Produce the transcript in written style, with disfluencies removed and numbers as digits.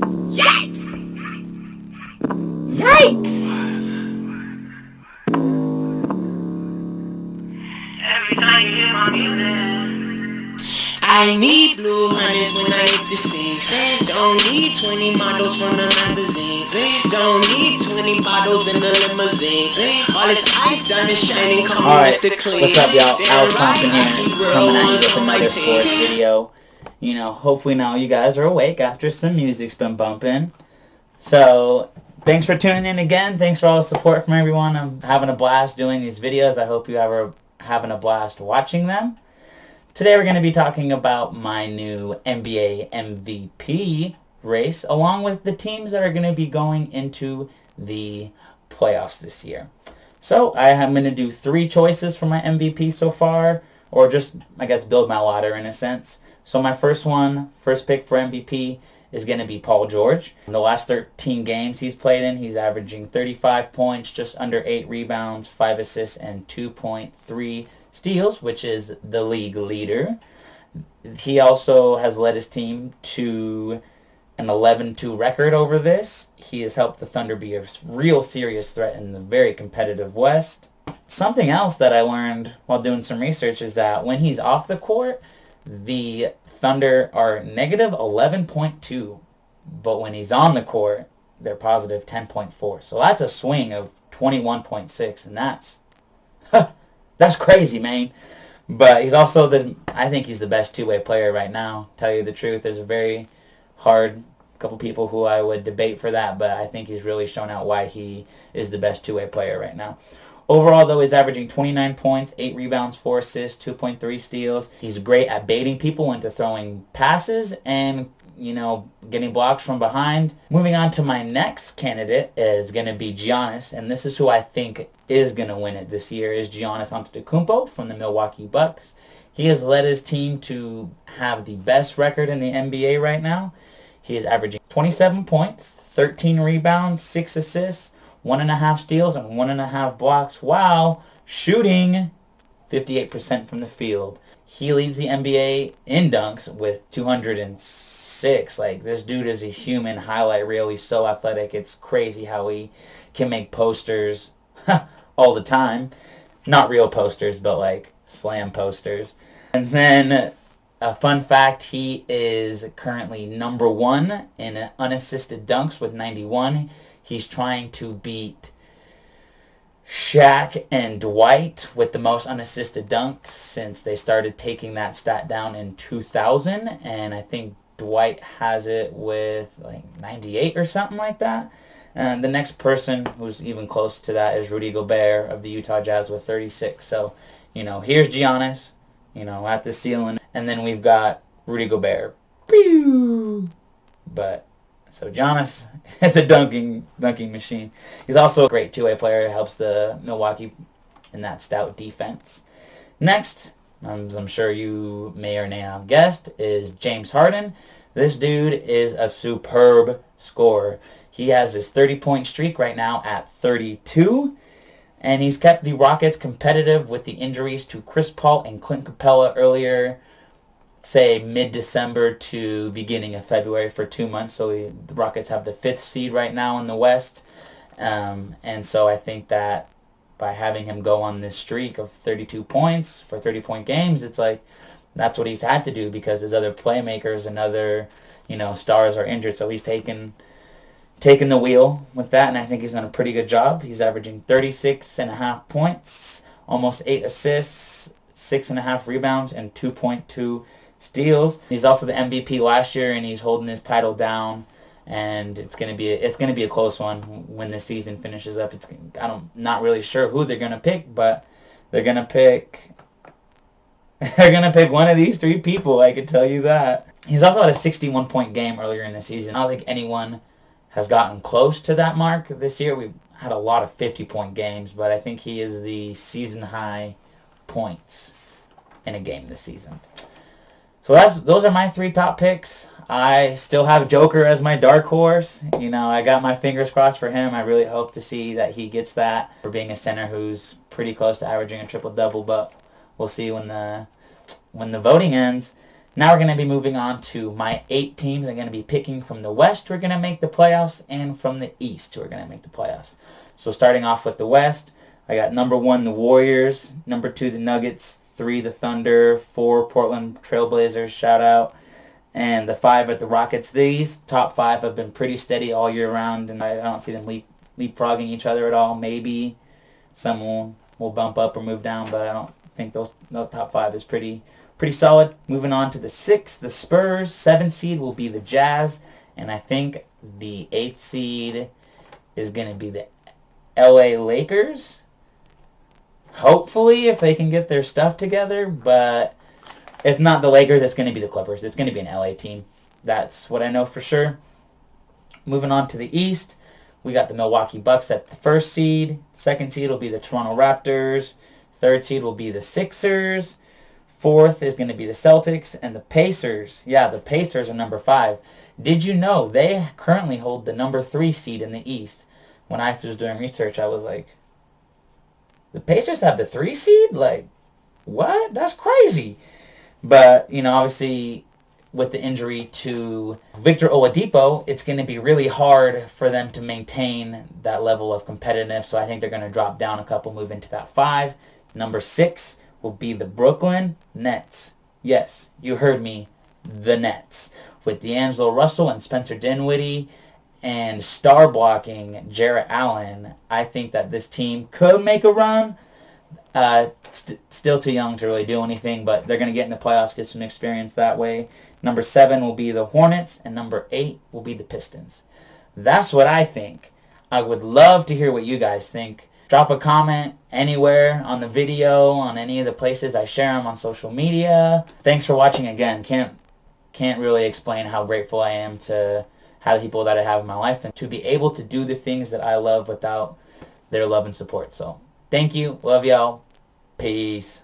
Yikes! Yikes! Every time you hear my music, I need blue hundreds when I hit the scenes. Don't need 20 models from the magazines. Don't need 20 bottles in the limousines. All this ice diamond shining, come on, Mr. Clean. What's up, y'all? Alex Thompson here, coming at you with another sports video. Hopefully now you guys are awake after some music's been bumping. So, thanks for tuning in again. Thanks for all the support from everyone. I'm having a blast doing these videos. I hope you are having a blast watching them. Today we're going to be talking about my new NBA MVP race, along with the teams that are going to be going into the playoffs this year. So I am going to do 3 choices for my MVP so far, or just, I guess, build my ladder in a sense. So my first pick for MVP is going to be Paul George. In the last 13 games he's played in, he's averaging 35 points, just under 8 rebounds, 5 assists, and 2.3 steals, which is the league leader. He also has led his team to an 11-2 record over this. He has helped the Thunder be a real serious threat in the very competitive West. Something else that I learned while doing some research is that when he's off the court, the Thunder are negative 11.2, but when he's on the court, they're positive 10.4. So that's a swing of 21.6, and that's crazy, man. But he's also I think he's the best two-way player right now. Tell you the truth, there's a very hard couple people who I would debate for that, but I think he's really shown out why he is the best two-way player right now. Overall, though, he's averaging 29 points, 8 rebounds, 4 assists, 2.3 steals. He's great at baiting people into throwing passes and, getting blocks from behind. Moving on to my next candidate is going to be Giannis, and this is who I think is going to win it this year, is Giannis Antetokounmpo from the Milwaukee Bucks. He has led his team to have the best record in the NBA right now. He is averaging 27 points, 13 rebounds, 6 assists, 1.5 steals, and 1.5 blocks, while shooting 58% from the field. He leads the NBA in dunks with 206. Like, this dude is a human highlight reel. He's so athletic. It's crazy how he can make posters all the time. Not real posters, but like slam posters. And then a fun fact, he is currently number 1 in unassisted dunks with 91. He's trying to beat Shaq and Dwight with the most unassisted dunks since they started taking that stat down in 2000. And I think Dwight has it with like 98 or something like that. And the next person who's even close to that is Rudy Gobert of the Utah Jazz with 36. So, here's Giannis, at the ceiling. And then we've got Rudy Gobert. So Giannis is a dunking machine. He's also a great two-way player. Helps the Milwaukee in that stout defense. Next, as I'm sure you may or may not have guessed, is James Harden. This dude is a superb scorer. He has his 30-point streak right now at 32. And he's kept the Rockets competitive with the injuries to Chris Paul and Clint Capella earlier, say mid-December to beginning of February for 2 months. So the Rockets have the 5th seed right now in the West. And so I think that by having him go on this streak of 32 points for 30-point games, it's like that's what he's had to do because his other playmakers and other, stars are injured. So he's taken the wheel with that, and I think he's done a pretty good job. He's averaging 36.5 points, almost 8 assists, 6.5 rebounds, and 2.2 steals. He's also the MVP last year, and he's holding his title down. And it's gonna be a close one when the season finishes up. I'm not really sure who they're gonna pick, but they're gonna pick one of these 3 people. I can tell you that. He's also had a 61-point game earlier in the season. I don't think anyone has gotten close to that mark this year. We've had a lot of 50-point games, but I think he is the season high points in a game this season. So those are my 3 top picks. I still have Joker as my dark horse. I got my fingers crossed for him. I really hope to see that he gets that for being a center who's pretty close to averaging a triple-double, but we'll see when the voting ends. Now we're going to be moving on to my 8 teams. I'm going to be picking from the West who are going to make the playoffs and from the East who are going to make the playoffs. So starting off with the West, I got number 1, the Warriors, number 2, the Nuggets, 3, the Thunder, 4, Portland Trailblazers, shout out, and the 5 at the Rockets. These top 5 have been pretty steady all year round, and I don't see them leapfrogging each other at all. Maybe someone will bump up or move down, but I don't think no top 5 is pretty solid. Moving on to the 6th, the Spurs. 7th seed will be the Jazz, and I think the 8th seed is going to be the LA Lakers. Hopefully, if they can get their stuff together, but if not the Lakers, it's going to be the Clippers. It's going to be an LA team. That's what I know for sure. Moving on to the East, we got the Milwaukee Bucks at the 1st seed. 2nd seed will be the Toronto Raptors. 3rd seed will be the Sixers. 4th is going to be the Celtics. And the Pacers, yeah, the Pacers are number 5. Did you know they currently hold the number 3 seed in the East? When I was doing research, I was like, the Pacers have the 3 seed? Like, what? That's crazy. But, obviously, with the injury to Victor Oladipo, it's going to be really hard for them to maintain that level of competitiveness. So I think they're going to drop down a couple, move into that 5. Number 6 will be the Brooklyn Nets. Yes, you heard me, the Nets. With D'Angelo Russell and Spencer Dinwiddie and star blocking Jarrett Allen, I think that this team could make a run. Still too young to really do anything, but they're going to get in the playoffs, get some experience that way. Number 7 will be the Hornets, and number 8 will be the Pistons. That's what I think. I would love to hear what you guys think. Drop a comment anywhere on the video, on any of the places I share them on social media. Thanks for watching again. Can't really explain how grateful I am to have the people that I have in my life and to be able to do the things that I love without their love and support. So thank you. Love y'all. Peace.